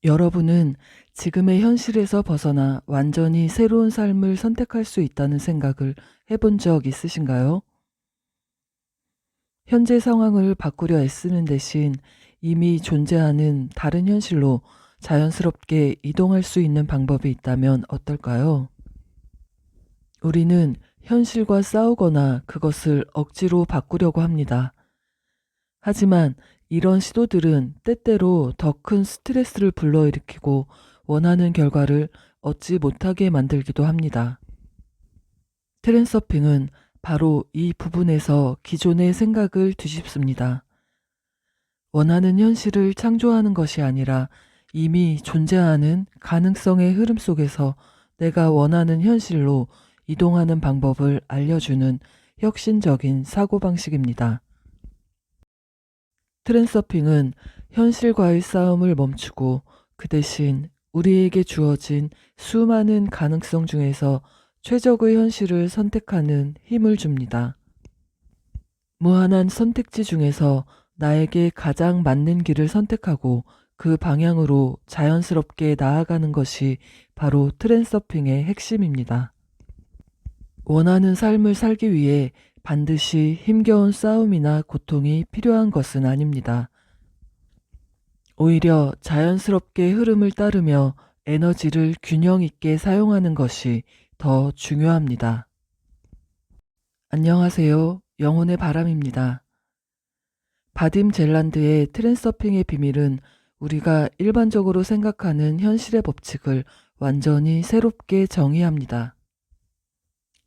여러분은 지금의 현실에서 벗어나 완전히 새로운 삶을 선택할 수 있다는 생각을 해본 적 있으신가요? 현재 상황을 바꾸려 애쓰는 대신 이미 존재하는 다른 현실로 자연스럽게 이동할 수 있는 방법이 있다면 어떨까요? 우리는 현실과 싸우거나 그것을 억지로 바꾸려고 합니다. 하지만 이런 시도들은 때때로 더 큰 스트레스를 불러일으키고 원하는 결과를 얻지 못하게 만들기도 합니다. 트랜서핑은 바로 이 부분에서 기존의 생각을 뒤집습니다. 원하는 현실을 창조하는 것이 아니라 이미 존재하는 가능성의 흐름 속에서 내가 원하는 현실로 이동하는 방법을 알려주는 혁신적인 사고방식입니다. 트랜서핑은 현실과의 싸움을 멈추고 그 대신 우리에게 주어진 수많은 가능성 중에서 최적의 현실을 선택하는 힘을 줍니다. 무한한 선택지 중에서 나에게 가장 맞는 길을 선택하고 그 방향으로 자연스럽게 나아가는 것이 바로 트랜서핑의 핵심입니다. 원하는 삶을 살기 위해 반드시 힘겨운 싸움이나 고통이 필요한 것은 아닙니다. 오히려 자연스럽게 흐름을 따르며 에너지를 균형 있게 사용하는 것이 더 중요합니다. 안녕하세요. 영혼의 바람입니다. 바딤 젤란드의 트랜서핑의 비밀은 우리가 일반적으로 생각하는 현실의 법칙을 완전히 새롭게 정의합니다.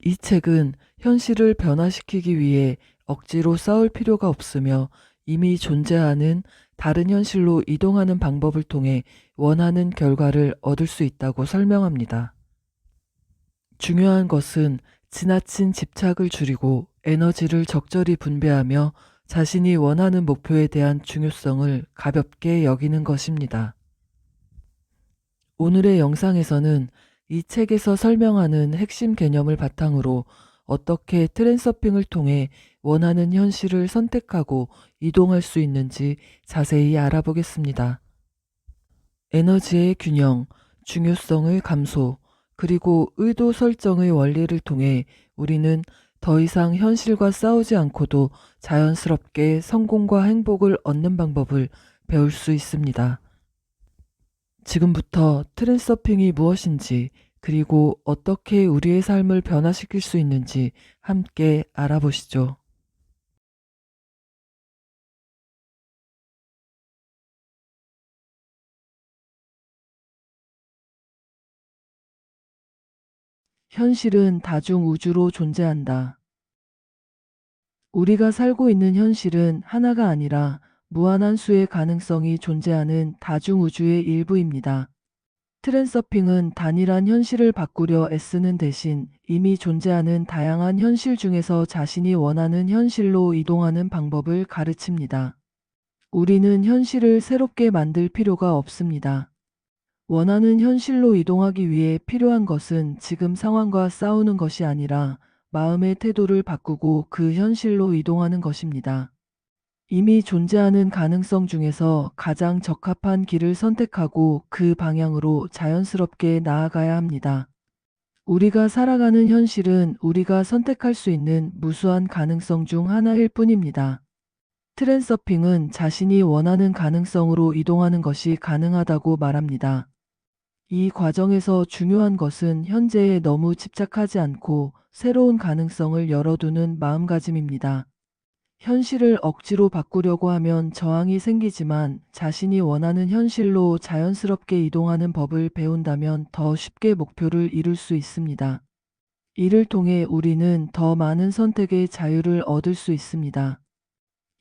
이 책은 현실을 변화시키기 위해 억지로 싸울 필요가 없으며 이미 존재하는 다른 현실로 이동하는 방법을 통해 원하는 결과를 얻을 수 있다고 설명합니다. 중요한 것은 지나친 집착을 줄이고 에너지를 적절히 분배하며 자신이 원하는 목표에 대한 중요성을 가볍게 여기는 것입니다. 오늘의 영상에서는 이 책에서 설명하는 핵심 개념을 바탕으로 어떻게 트랜서핑을 통해 원하는 현실을 선택하고 이동할 수 있는지 자세히 알아보겠습니다. 에너지의 균형, 중요성의 감소, 그리고 의도 설정의 원리를 통해 우리는 더 이상 현실과 싸우지 않고도 자연스럽게 성공과 행복을 얻는 방법을 배울 수 있습니다. 지금부터 트랜서핑이 무엇인지 그리고 어떻게 우리의 삶을 변화시킬 수 있는지 함께 알아보시죠. 현실은 다중우주로 존재한다. 우리가 살고 있는 현실은 하나가 아니라 무한한 수의 가능성이 존재하는 다중우주의 일부입니다. 트랜서핑은 단일한 현실을 바꾸려 애쓰는 대신 이미 존재하는 다양한 현실 중에서 자신이 원하는 현실로 이동하는 방법을 가르칩니다. 우리는 현실을 새롭게 만들 필요가 없습니다. 원하는 현실로 이동하기 위해 필요한 것은 지금 상황과 싸우는 것이 아니라 마음의 태도를 바꾸고 그 현실로 이동하는 것입니다. 이미 존재하는 가능성 중에서 가장 적합한 길을 선택하고 그 방향으로 자연스럽게 나아가야 합니다. 우리가 살아가는 현실은 우리가 선택할 수 있는 무수한 가능성 중 하나일 뿐입니다. 트랜서핑은 자신이 원하는 가능성으로 이동하는 것이 가능하다고 말합니다. 이 과정에서 중요한 것은 현재에 너무 집착하지 않고 새로운 가능성을 열어두는 마음가짐입니다. 현실을 억지로 바꾸려고 하면 저항이 생기지만 자신이 원하는 현실로 자연스럽게 이동하는 법을 배운다면 더 쉽게 목표를 이룰 수 있습니다. 이를 통해 우리는 더 많은 선택의 자유를 얻을 수 있습니다.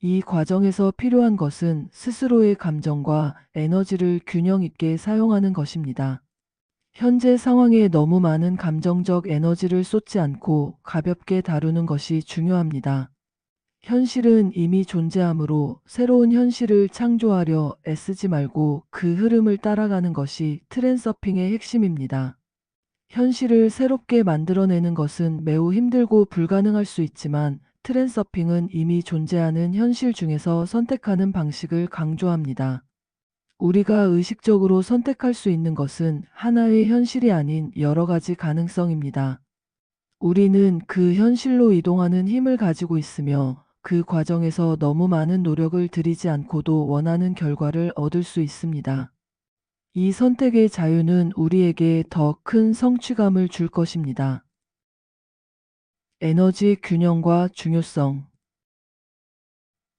이 과정에서 필요한 것은 스스로의 감정과 에너지를 균형 있게 사용하는 것입니다. 현재 상황에 너무 많은 감정적 에너지를 쏟지 않고 가볍게 다루는 것이 중요합니다. 현실은 이미 존재하므로 새로운 현실을 창조하려 애쓰지 말고 그 흐름을 따라가는 것이 트랜서핑의 핵심입니다. 현실을 새롭게 만들어내는 것은 매우 힘들고 불가능할 수 있지만 트랜서핑은 이미 존재하는 현실 중에서 선택하는 방식을 강조합니다. 우리가 의식적으로 선택할 수 있는 것은 하나의 현실이 아닌 여러 가지 가능성입니다. 우리는 그 현실로 이동하는 힘을 가지고 있으며 그 과정에서 너무 많은 노력을 들이지 않고도 원하는 결과를 얻을 수 있습니다. 이 선택의 자유는 우리에게 더 큰 성취감을 줄 것입니다. 에너지 균형과 중요성.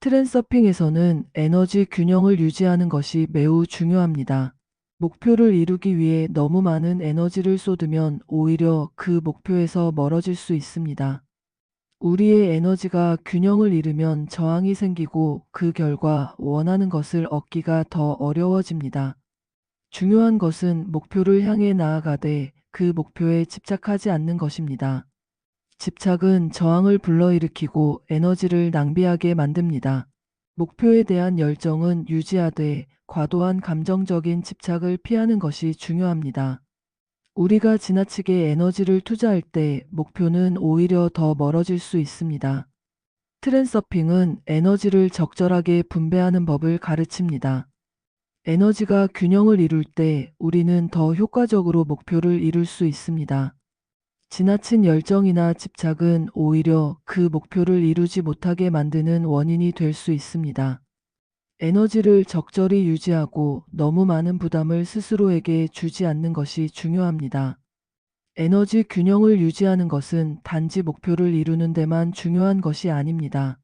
트렌서핑에서는 에너지 균형을 유지하는 것이 매우 중요합니다. 목표를 이루기 위해 너무 많은 에너지를 쏟으면 오히려 그 목표에서 멀어질 수 있습니다. 우리의 에너지가 균형을 잃으면 저항이 생기고 그 결과 원하는 것을 얻기가 더 어려워집니다. 중요한 것은 목표를 향해 나아가되 그 목표에 집착하지 않는 것입니다. 집착은 저항을 불러일으키고 에너지를 낭비하게 만듭니다. 목표에 대한 열정은 유지하되 과도한 감정적인 집착을 피하는 것이 중요합니다. 우리가 지나치게 에너지를 투자할 때 목표는 오히려 더 멀어질 수 있습니다. 트렌서핑은 에너지를 적절하게 분배하는 법을 가르칩니다. 에너지가 균형을 이룰 때 우리는 더 효과적으로 목표를 이룰 수 있습니다. 지나친 열정이나 집착은 오히려 그 목표를 이루지 못하게 만드는 원인이 될 수 있습니다. 에너지를 적절히 유지하고 너무 많은 부담을 스스로에게 주지 않는 것이 중요합니다. 에너지 균형을 유지하는 것은 단지 목표를 이루는 데만 중요한 것이 아닙니다.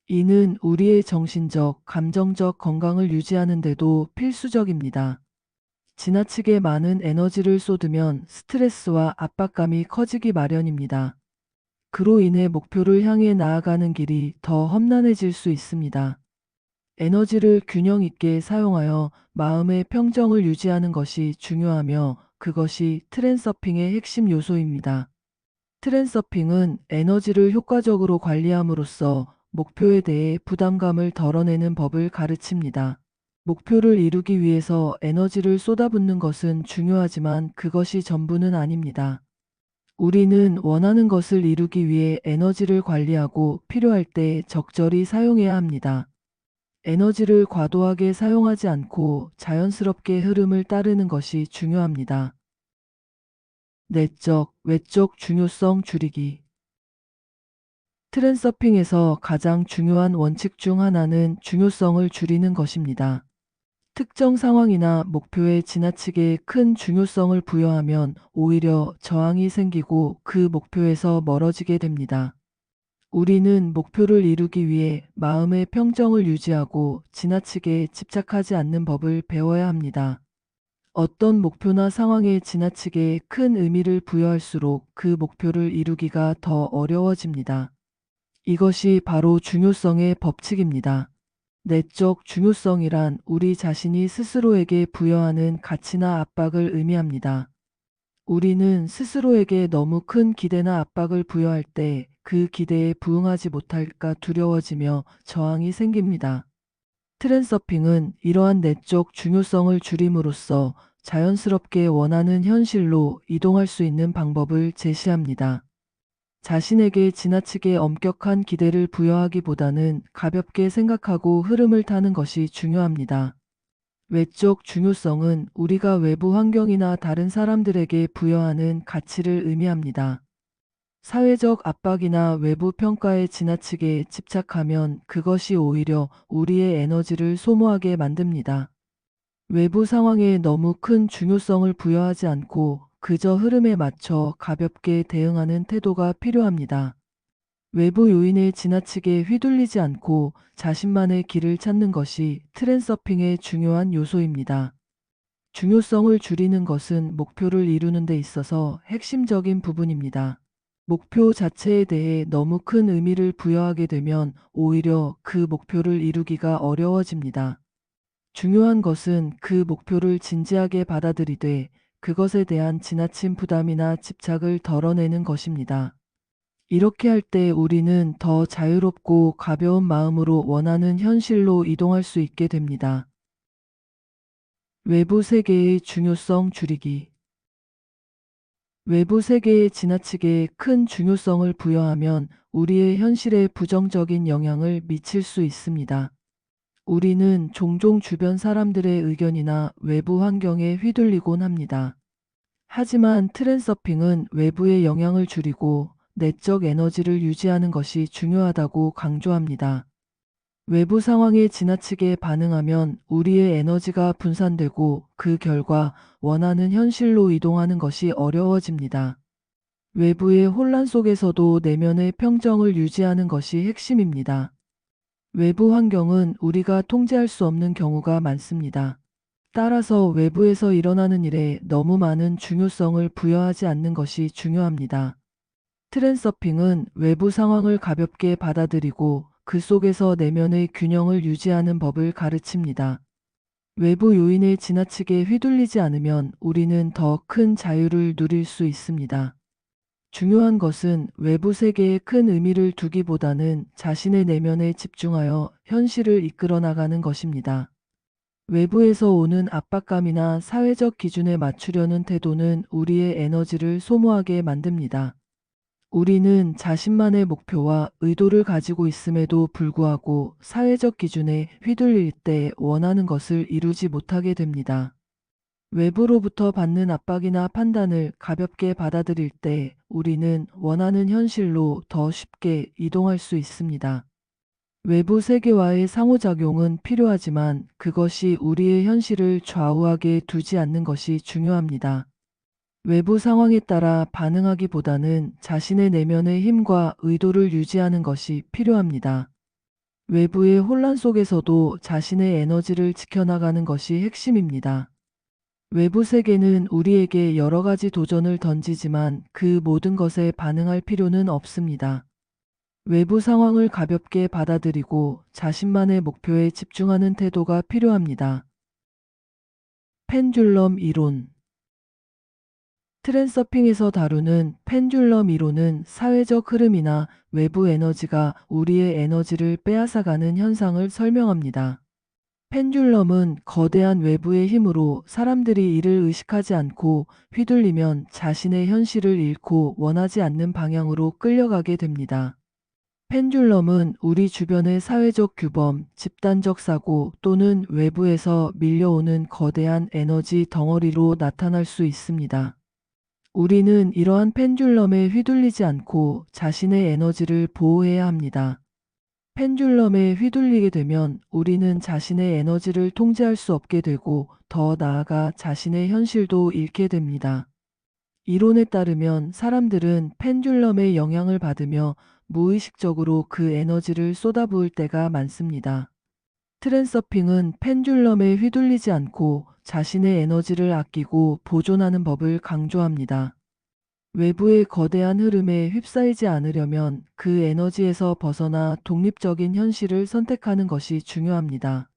이는 우리의 정신적, 감정적 건강을 유지하는 데도 필수적입니다. 지나치게 많은 에너지를 쏟으면 스트레스와 압박감이 커지기 마련입니다. 그로 인해 목표를 향해 나아가는 길이 더 험난해질 수 있습니다. 에너지를 균형 있게 사용하여 마음의 평정을 유지하는 것이 중요하며 그것이 트렌서핑의 핵심 요소입니다. 트렌서핑은 에너지를 효과적으로 관리함으로써 목표에 대해 부담감을 덜어내는 법을 가르칩니다. 목표를 이루기 위해서 에너지를 쏟아붓는 것은 중요하지만 그것이 전부는 아닙니다. 우리는 원하는 것을 이루기 위해 에너지를 관리하고 필요할 때 적절히 사용해야 합니다. 에너지를 과도하게 사용하지 않고 자연스럽게 흐름을 따르는 것이 중요합니다. 내적, 외적 중요성 줄이기. 트렌서핑에서 가장 중요한 원칙 중 하나는 중요성을 줄이는 것입니다. 특정 상황이나 목표에 지나치게 큰 중요성을 부여하면 오히려 저항이 생기고 그 목표에서 멀어지게 됩니다. 우리는 목표를 이루기 위해 마음의 평정을 유지하고 지나치게 집착하지 않는 법을 배워야 합니다. 어떤 목표나 상황에 지나치게 큰 의미를 부여할수록 그 목표를 이루기가 더 어려워집니다. 이것이 바로 중요성의 법칙입니다. 내적 중요성이란 우리 자신이 스스로에게 부여하는 가치나 압박을 의미합니다. 우리는 스스로에게 너무 큰 기대나 압박을 부여할 때 그 기대에 부응하지 못할까 두려워지며 저항이 생깁니다. 트렌서핑은 이러한 내적 중요성을 줄임으로써 자연스럽게 원하는 현실로 이동할 수 있는 방법을 제시합니다. 자신에게 지나치게 엄격한 기대를 부여하기보다는 가볍게 생각하고 흐름을 타는 것이 중요합니다. 외적 중요성은 우리가 외부 환경이나 다른 사람들에게 부여하는 가치를 의미합니다. 사회적 압박이나 외부 평가에 지나치게 집착하면 그것이 오히려 우리의 에너지를 소모하게 만듭니다. 외부 상황에 너무 큰 중요성을 부여하지 않고 그저 흐름에 맞춰 가볍게 대응하는 태도가 필요합니다. 외부 요인에 지나치게 휘둘리지 않고 자신만의 길을 찾는 것이 트렌서핑의 중요한 요소입니다. 중요성을 줄이는 것은 목표를 이루는 데 있어서 핵심적인 부분입니다. 목표 자체에 대해 너무 큰 의미를 부여하게 되면 오히려 그 목표를 이루기가 어려워집니다. 중요한 것은 그 목표를 진지하게 받아들이되 그것에 대한 지나친 부담이나 집착을 덜어내는 것입니다. 이렇게 할 때 우리는 더 자유롭고 가벼운 마음으로 원하는 현실로 이동할 수 있게 됩니다. 외부 세계의 중요성 줄이기. 외부 세계에 지나치게 큰 중요성을 부여하면 우리의 현실에 부정적인 영향을 미칠 수 있습니다. 우리는 종종 주변 사람들의 의견이나 외부 환경에 휘둘리곤 합니다. 하지만 트랜서핑은 외부의 영향을 줄이고 내적 에너지를 유지하는 것이 중요하다고 강조합니다. 외부 상황에 지나치게 반응하면 우리의 에너지가 분산되고 그 결과 원하는 현실로 이동하는 것이 어려워집니다. 외부의 혼란 속에서도 내면의 평정을 유지하는 것이 핵심입니다. 외부 환경은 우리가 통제할 수 없는 경우가 많습니다. 따라서 외부에서 일어나는 일에 너무 많은 중요성을 부여하지 않는 것이 중요합니다. 트랜서핑은 외부 상황을 가볍게 받아들이고 그 속에서 내면의 균형을 유지하는 법을 가르칩니다. 외부 요인에 지나치게 휘둘리지 않으면 우리는 더 큰 자유를 누릴 수 있습니다. 중요한 것은 외부 세계에 큰 의미를 두기보다는 자신의 내면에 집중하여 현실을 이끌어 나가는 것입니다. 외부에서 오는 압박감이나 사회적 기준에 맞추려는 태도는 우리의 에너지를 소모하게 만듭니다. 우리는 자신만의 목표와 의도를 가지고 있음에도 불구하고 사회적 기준에 휘둘릴 때 원하는 것을 이루지 못하게 됩니다. 외부로부터 받는 압박이나 판단을 가볍게 받아들일 때 우리는 원하는 현실로 더 쉽게 이동할 수 있습니다. 외부 세계와의 상호작용은 필요하지만 그것이 우리의 현실을 좌우하게 두지 않는 것이 중요합니다. 외부 상황에 따라 반응하기보다는 자신의 내면의 힘과 의도를 유지하는 것이 필요합니다. 외부의 혼란 속에서도 자신의 에너지를 지켜나가는 것이 핵심입니다. 외부 세계는 우리에게 여러 가지 도전을 던지지만 그 모든 것에 반응할 필요는 없습니다. 외부 상황을 가볍게 받아들이고 자신만의 목표에 집중하는 태도가 필요합니다. 펜듈럼 이론. 트랜서핑에서 다루는 펜듈럼 이론은 사회적 흐름이나 외부 에너지가 우리의 에너지를 빼앗아가는 현상을 설명합니다. 펜듈럼은 거대한 외부의 힘으로 사람들이 이를 의식하지 않고 휘둘리면 자신의 현실을 잃고 원하지 않는 방향으로 끌려가게 됩니다. 펜듈럼은 우리 주변의 사회적 규범, 집단적 사고 또는 외부에서 밀려오는 거대한 에너지 덩어리로 나타날 수 있습니다. 우리는 이러한 펜듈럼에 휘둘리지 않고 자신의 에너지를 보호해야 합니다. 펜듈럼에 휘둘리게 되면 우리는 자신의 에너지를 통제할 수 없게 되고 더 나아가 자신의 현실도 잃게 됩니다. 이론에 따르면 사람들은 펜듈럼의 영향을 받으며 무의식적으로 그 에너지를 쏟아부을 때가 많습니다. 트랜서핑은 펜듈럼에 휘둘리지 않고 자신의 에너지를 아끼고 보존하는 법을 강조합니다. 외부의 거대한 흐름에 휩싸이지 않으려면 그 에너지에서 벗어나 독립적인 현실을 선택하는 것이 중요합니다.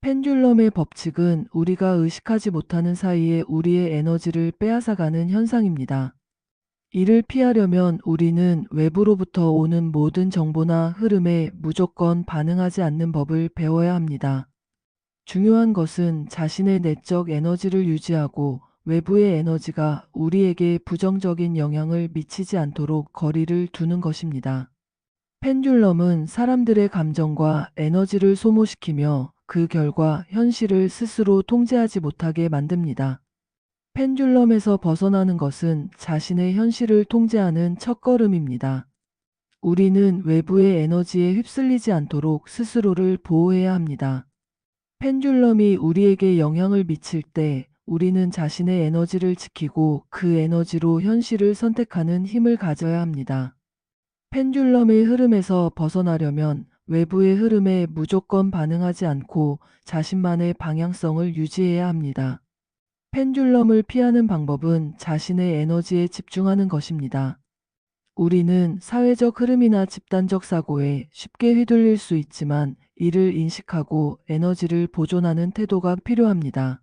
펜듈럼의 법칙은 우리가 의식하지 못하는 사이에 우리의 에너지를 빼앗아가는 현상입니다. 이를 피하려면 우리는 외부로부터 오는 모든 정보나 흐름에 무조건 반응하지 않는 법을 배워야 합니다. 중요한 것은 자신의 내적 에너지를 유지하고 외부의 에너지가 우리에게 부정적인 영향을 미치지 않도록 거리를 두는 것입니다. 펜듈럼은 사람들의 감정과 에너지를 소모시키며 그 결과 현실을 스스로 통제하지 못하게 만듭니다. 펜듈럼에서 벗어나는 것은 자신의 현실을 통제하는 첫걸음입니다. 우리는 외부의 에너지에 휩쓸리지 않도록 스스로를 보호해야 합니다. 펜듈럼이 우리에게 영향을 미칠 때 우리는 자신의 에너지를 지키고 그 에너지로 현실을 선택하는 힘을 가져야 합니다. 펜듈럼의 흐름에서 벗어나려면 외부의 흐름에 무조건 반응하지 않고 자신만의 방향성을 유지해야 합니다. 펜듈럼을 피하는 방법은 자신의 에너지에 집중하는 것입니다. 우리는 사회적 흐름이나 집단적 사고에 쉽게 휘둘릴 수 있지만 이를 인식하고 에너지를 보존하는 태도가 필요합니다.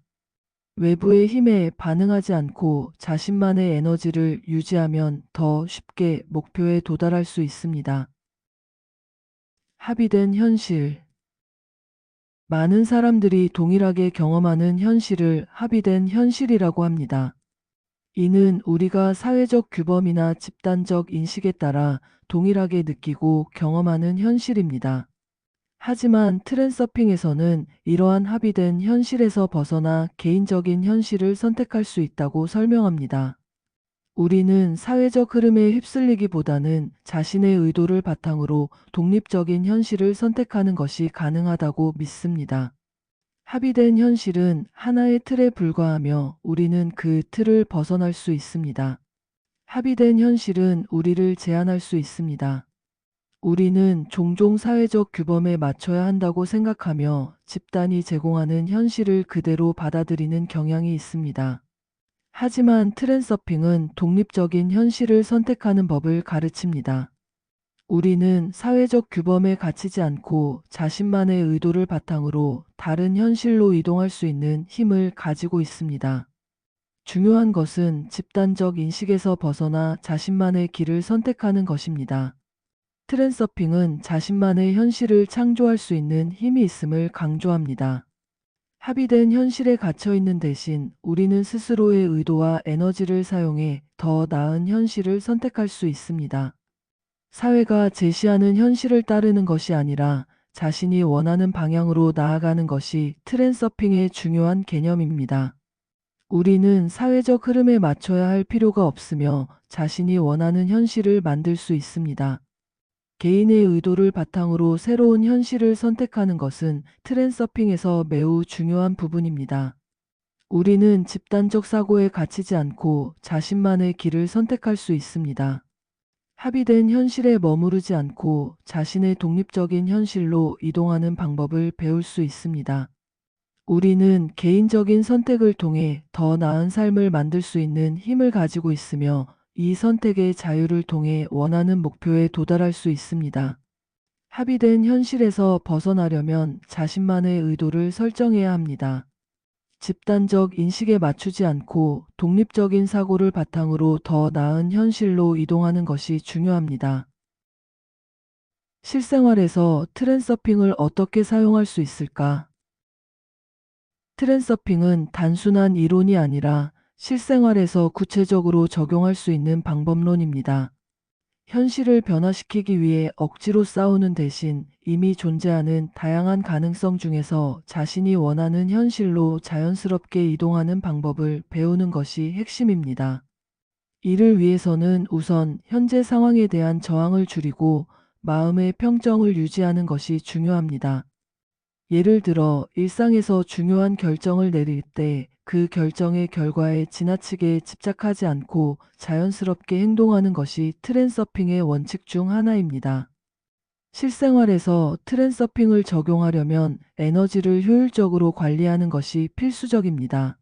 외부의 힘에 반응하지 않고 자신만의 에너지를 유지하면 더 쉽게 목표에 도달할 수 있습니다. 합의된 현실. 많은 사람들이 동일하게 경험하는 현실을 합의된 현실이라고 합니다. 이는 우리가 사회적 규범이나 집단적 인식에 따라 동일하게 느끼고 경험하는 현실입니다. 하지만 트렌서핑에서는 이러한 합의된 현실에서 벗어나 개인적인 현실을 선택할 수 있다고 설명합니다. 우리는 사회적 흐름에 휩쓸리기보다는 자신의 의도를 바탕으로 독립적인 현실을 선택하는 것이 가능하다고 믿습니다. 합의된 현실은 하나의 틀에 불과하며 우리는 그 틀을 벗어날 수 있습니다. 합의된 현실은 우리를 제한할 수 있습니다. 우리는 종종 사회적 규범에 맞춰야 한다고 생각하며 집단이 제공하는 현실을 그대로 받아들이는 경향이 있습니다. 하지만 트랜서핑은 독립적인 현실을 선택하는 법을 가르칩니다. 우리는 사회적 규범에 갇히지 않고 자신만의 의도를 바탕으로 다른 현실로 이동할 수 있는 힘을 가지고 있습니다. 중요한 것은 집단적 인식에서 벗어나 자신만의 길을 선택하는 것입니다. 트랜서핑은 자신만의 현실을 창조할 수 있는 힘이 있음을 강조합니다. 합의된 현실에 갇혀 있는 대신 우리는 스스로의 의도와 에너지를 사용해 더 나은 현실을 선택할 수 있습니다. 사회가 제시하는 현실을 따르는 것이 아니라 자신이 원하는 방향으로 나아가는 것이 트랜서핑의 중요한 개념입니다. 우리는 사회적 흐름에 맞춰야 할 필요가 없으며 자신이 원하는 현실을 만들 수 있습니다. 개인의 의도를 바탕으로 새로운 현실을 선택하는 것은 트랜서핑에서 매우 중요한 부분입니다. 우리는 집단적 사고에 갇히지 않고 자신만의 길을 선택할 수 있습니다. 합의된 현실에 머무르지 않고 자신의 독립적인 현실로 이동하는 방법을 배울 수 있습니다. 우리는 개인적인 선택을 통해 더 나은 삶을 만들 수 있는 힘을 가지고 있으며 이 선택의 자유를 통해 원하는 목표에 도달할 수 있습니다. 합의된 현실에서 벗어나려면 자신만의 의도를 설정해야 합니다. 집단적 인식에 맞추지 않고 독립적인 사고를 바탕으로 더 나은 현실로 이동하는 것이 중요합니다. 실생활에서 트랜서핑을 어떻게 사용할 수 있을까? 트랜서핑은 단순한 이론이 아니라 실생활에서 구체적으로 적용할 수 있는 방법론입니다. 현실을 변화시키기 위해 억지로 싸우는 대신 이미 존재하는 다양한 가능성 중에서 자신이 원하는 현실로 자연스럽게 이동하는 방법을 배우는 것이 핵심입니다. 이를 위해서는 우선 현재 상황에 대한 저항을 줄이고 마음의 평정을 유지하는 것이 중요합니다. 예를 들어 일상에서 중요한 결정을 내릴 때 그 결정의 결과에 지나치게 집착하지 않고 자연스럽게 행동하는 것이 트랜서핑의 원칙 중 하나입니다. 실생활에서 트랜서핑을 적용하려면 에너지를 효율적으로 관리하는 것이 필수적입니다.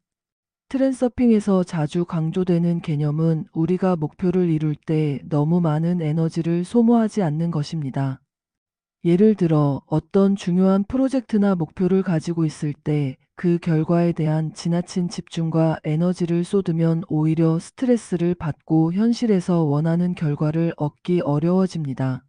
트랜서핑에서 자주 강조되는 개념은 우리가 목표를 이룰 때 너무 많은 에너지를 소모하지 않는 것입니다. 예를 들어 어떤 중요한 프로젝트나 목표를 가지고 있을 때 그 결과에 대한 지나친 집중과 에너지를 쏟으면 오히려 스트레스를 받고 현실에서 원하는 결과를 얻기 어려워집니다.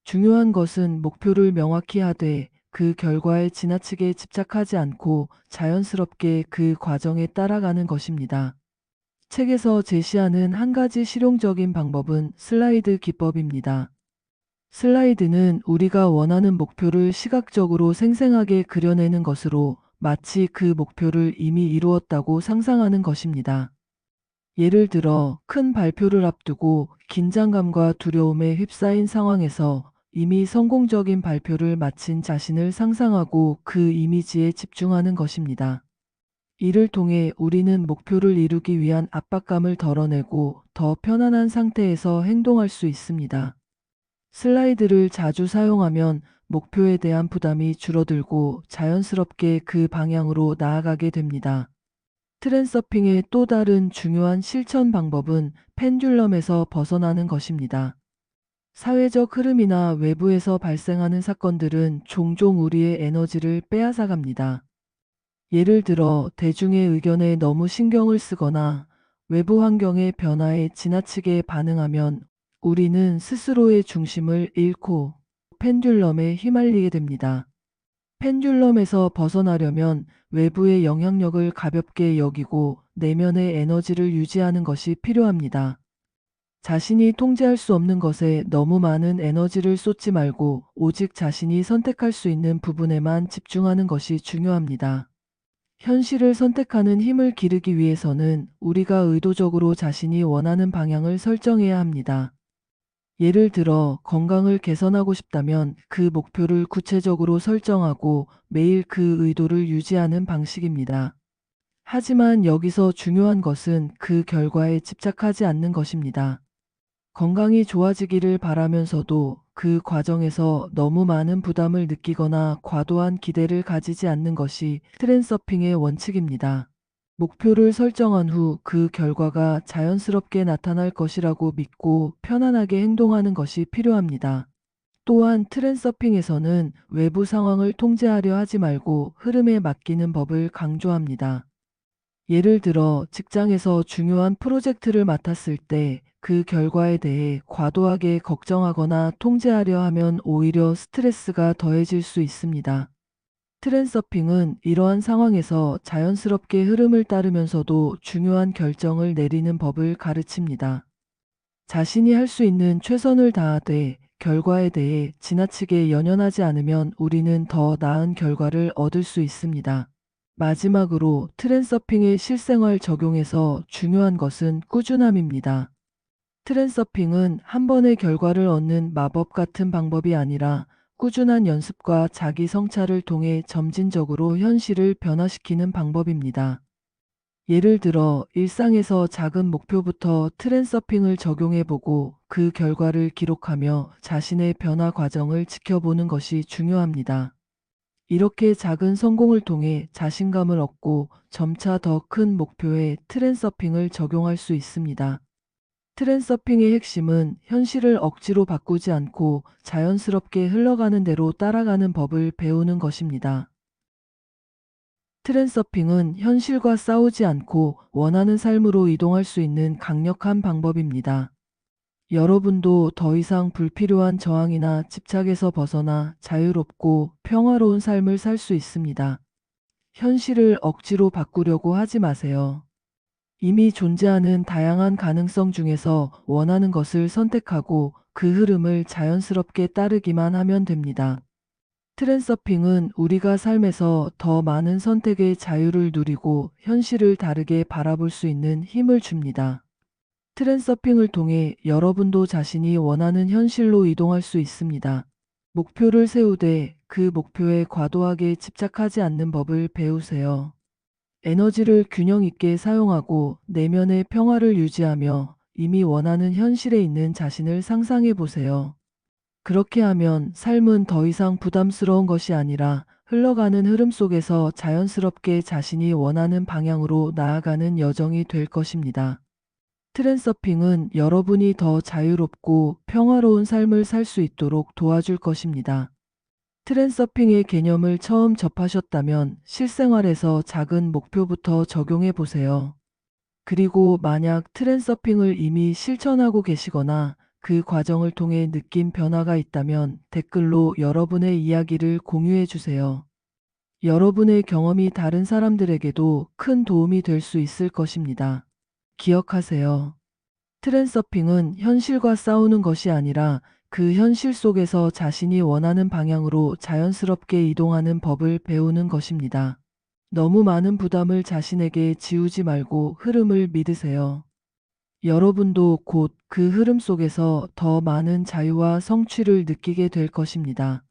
중요한 것은 목표를 명확히 하되 그 결과에 지나치게 집착하지 않고 자연스럽게 그 과정에 따라가는 것입니다. 책에서 제시하는 한 가지 실용적인 방법은 슬라이드 기법입니다. 슬라이드는 우리가 원하는 목표를 시각적으로 생생하게 그려내는 것으로 마치 그 목표를 이미 이루었다고 상상하는 것입니다. 예를 들어 큰 발표를 앞두고 긴장감과 두려움에 휩싸인 상황에서 이미 성공적인 발표를 마친 자신을 상상하고 그 이미지에 집중하는 것입니다. 이를 통해 우리는 목표를 이루기 위한 압박감을 덜어내고 더 편안한 상태에서 행동할 수 있습니다. 슬라이드를 자주 사용하면 목표에 대한 부담이 줄어들고 자연스럽게 그 방향으로 나아가게 됩니다. 트랜서핑의 또 다른 중요한 실천 방법은 펜듈럼에서 벗어나는 것입니다. 사회적 흐름이나 외부에서 발생하는 사건들은 종종 우리의 에너지를 빼앗아갑니다. 예를 들어 대중의 의견에 너무 신경을 쓰거나 외부 환경의 변화에 지나치게 반응하면 우리는 스스로의 중심을 잃고 펜듈럼에 휘말리게 됩니다. 펜듈럼에서 벗어나려면 외부의 영향력을 가볍게 여기고 내면의 에너지를 유지하는 것이 필요합니다. 자신이 통제할 수 없는 것에 너무 많은 에너지를 쏟지 말고 오직 자신이 선택할 수 있는 부분에만 집중하는 것이 중요합니다. 현실을 선택하는 힘을 기르기 위해서는 우리가 의도적으로 자신이 원하는 방향을 설정해야 합니다. 예를 들어 건강을 개선하고 싶다면 그 목표를 구체적으로 설정하고 매일 그 의도를 유지하는 방식입니다. 하지만 여기서 중요한 것은 그 결과에 집착하지 않는 것입니다. 건강이 좋아지기를 바라면서도 그 과정에서 너무 많은 부담을 느끼거나 과도한 기대를 가지지 않는 것이 트렌서핑의 원칙입니다. 목표를 설정한 후 그 결과가 자연스럽게 나타날 것이라고 믿고 편안하게 행동하는 것이 필요합니다. 또한 트렌서핑에서는 외부 상황을 통제하려 하지 말고 흐름에 맡기는 법을 강조합니다. 예를 들어 직장에서 중요한 프로젝트를 맡았을 때 그 결과에 대해 과도하게 걱정하거나 통제하려 하면 오히려 스트레스가 더해질 수 있습니다. 트렌서핑은 이러한 상황에서 자연스럽게 흐름을 따르면서도 중요한 결정을 내리는 법을 가르칩니다. 자신이 할 수 있는 최선을 다하되 결과에 대해 지나치게 연연하지 않으면 우리는 더 나은 결과를 얻을 수 있습니다. 마지막으로 트렌서핑의 실생활 적용에서 중요한 것은 꾸준함입니다. 트렌서핑은 한 번의 결과를 얻는 마법 같은 방법이 아니라 꾸준한 연습과 자기 성찰을 통해 점진적으로 현실을 변화시키는 방법입니다. 예를 들어 일상에서 작은 목표부터 트렌서핑을 적용해보고 그 결과를 기록하며 자신의 변화 과정을 지켜보는 것이 중요합니다. 이렇게 작은 성공을 통해 자신감을 얻고 점차 더 큰 목표에 트렌서핑을 적용할 수 있습니다. 트렌서핑의 핵심은 현실을 억지로 바꾸지 않고 자연스럽게 흘러가는 대로 따라가는 법을 배우는 것입니다. 트렌서핑은 현실과 싸우지 않고 원하는 삶으로 이동할 수 있는 강력한 방법입니다. 여러분도 더 이상 불필요한 저항이나 집착에서 벗어나 자유롭고 평화로운 삶을 살 수 있습니다. 현실을 억지로 바꾸려고 하지 마세요. 이미 존재하는 다양한 가능성 중에서 원하는 것을 선택하고 그 흐름을 자연스럽게 따르기만 하면 됩니다. 트렌서핑은 우리가 삶에서 더 많은 선택의 자유를 누리고 현실을 다르게 바라볼 수 있는 힘을 줍니다. 트렌서핑을 통해 여러분도 자신이 원하는 현실로 이동할 수 있습니다. 목표를 세우되 그 목표에 과도하게 집착하지 않는 법을 배우세요. 에너지를 균형 있게 사용하고 내면의 평화를 유지하며 이미 원하는 현실에 있는 자신을 상상해 보세요. 그렇게 하면 삶은 더 이상 부담스러운 것이 아니라 흘러가는 흐름 속에서 자연스럽게 자신이 원하는 방향으로 나아가는 여정이 될 것입니다. 트렌서핑은 여러분이 더 자유롭고 평화로운 삶을 살 수 있도록 도와줄 것입니다. 트렌서핑의 개념을 처음 접하셨다면 실생활에서 작은 목표부터 적용해 보세요. 그리고 만약 트렌서핑을 이미 실천하고 계시거나 그 과정을 통해 느낀 변화가 있다면 댓글로 여러분의 이야기를 공유해 주세요. 여러분의 경험이 다른 사람들에게도 큰 도움이 될 수 있을 것입니다. 기억하세요. 트렌서핑은 현실과 싸우는 것이 아니라 그 현실 속에서 자신이 원하는 방향으로 자연스럽게 이동하는 법을 배우는 것입니다. 너무 많은 부담을 자신에게 지우지 말고 흐름을 믿으세요. 여러분도 곧 그 흐름 속에서 더 많은 자유와 성취를 느끼게 될 것입니다.